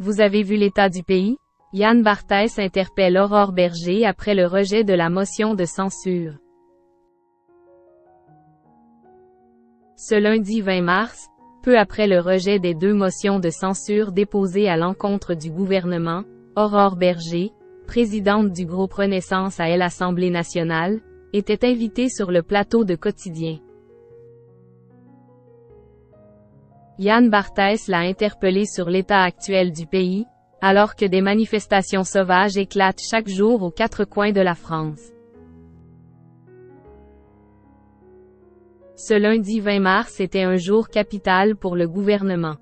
Vous avez vu l'état du pays? Yann Barthès interpelle Aurore Bergé après le rejet de la motion de censure. Ce lundi 20 mars, peu après le rejet des 2 motions de censure déposées à l'encontre du gouvernement, Aurore Bergé, présidente du groupe Renaissance à l'Assemblée nationale, était invitée sur le plateau de Quotidien. Yann Barthès l'a interpellée sur l'état actuel du pays, alors que des manifestations sauvages éclatent chaque jour aux 4 coins de la France. Ce lundi 20 mars était un jour capital pour le gouvernement.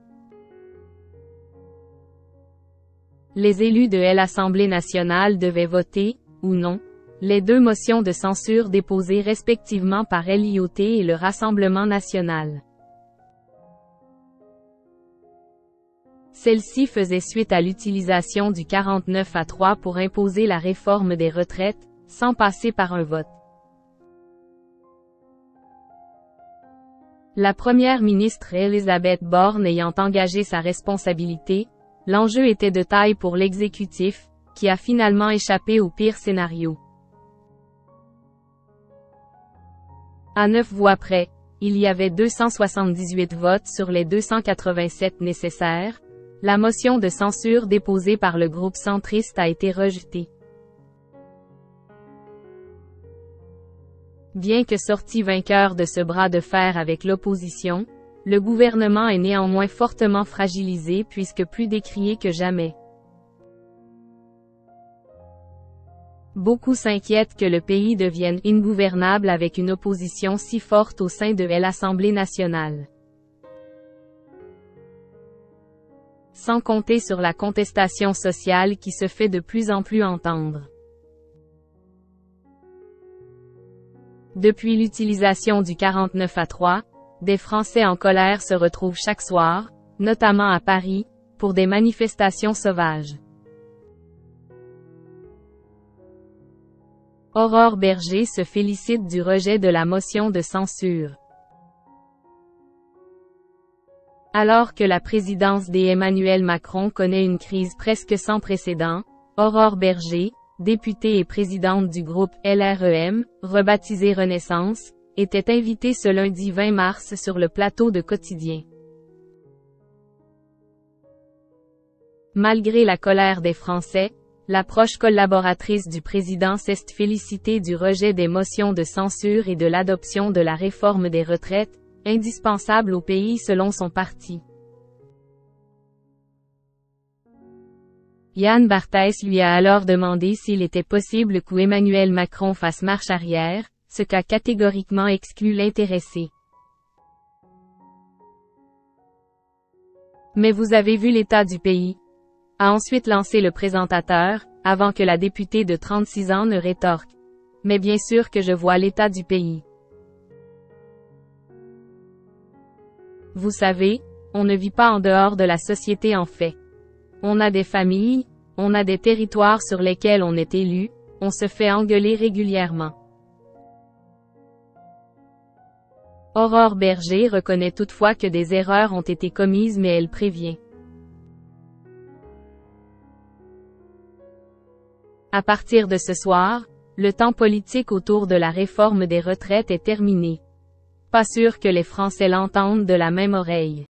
Les élus de l'Assemblée nationale devaient voter, ou non, les 2 motions de censure déposées respectivement par l'IOT et le Rassemblement national. Celle-ci faisait suite à l'utilisation du 49-3 pour imposer la réforme des retraites, sans passer par un vote. La première ministre Elisabeth Borne ayant engagé sa responsabilité, l'enjeu était de taille pour l'exécutif, qui a finalement échappé au pire scénario. À 9 voix près, il y avait 278 votes sur les 287 nécessaires. La motion de censure déposée par le groupe centriste a été rejetée. Bien que sorti vainqueur de ce bras de fer avec l'opposition, le gouvernement est néanmoins fortement fragilisé puisque plus décrié que jamais. Beaucoup s'inquiètent que le pays devienne ingouvernable avec une opposition si forte au sein de l'Assemblée nationale. Sans compter sur la contestation sociale qui se fait de plus en plus entendre. Depuis l'utilisation du 49-3, des Français en colère se retrouvent chaque soir, notamment à Paris, pour des manifestations sauvages. Aurore Bergé se félicite du rejet de la motion de censure. Alors que la présidence d'Emmanuel Macron connaît une crise presque sans précédent, Aurore Bergé, députée et présidente du groupe LREM, rebaptisé Renaissance, était invitée ce lundi 20 mars sur le plateau de Quotidien. Malgré la colère des Français, la proche collaboratrice du président s'est félicitée du rejet des motions de censure et de l'adoption de la réforme des retraites, indispensable au pays selon son parti. Yann Barthès lui a alors demandé s'il était possible qu'Emmanuel Macron fasse marche arrière, ce qu'a catégoriquement exclu l'intéressé. « Mais vous avez vu l'état du pays ?» a ensuite lancé le présentateur, avant que la députée de 36 ans ne rétorque. « Mais bien sûr que je vois l'état du pays. Vous savez, on ne vit pas en dehors de la société en fait. On a des familles, on a des territoires sur lesquels on est élu, on se fait engueuler régulièrement. » Aurore Bergé reconnaît toutefois que des erreurs ont été commises mais elle prévient. À partir de ce soir, le temps politique autour de la réforme des retraites est terminé. Pas sûr que les Français l'entendent de la même oreille.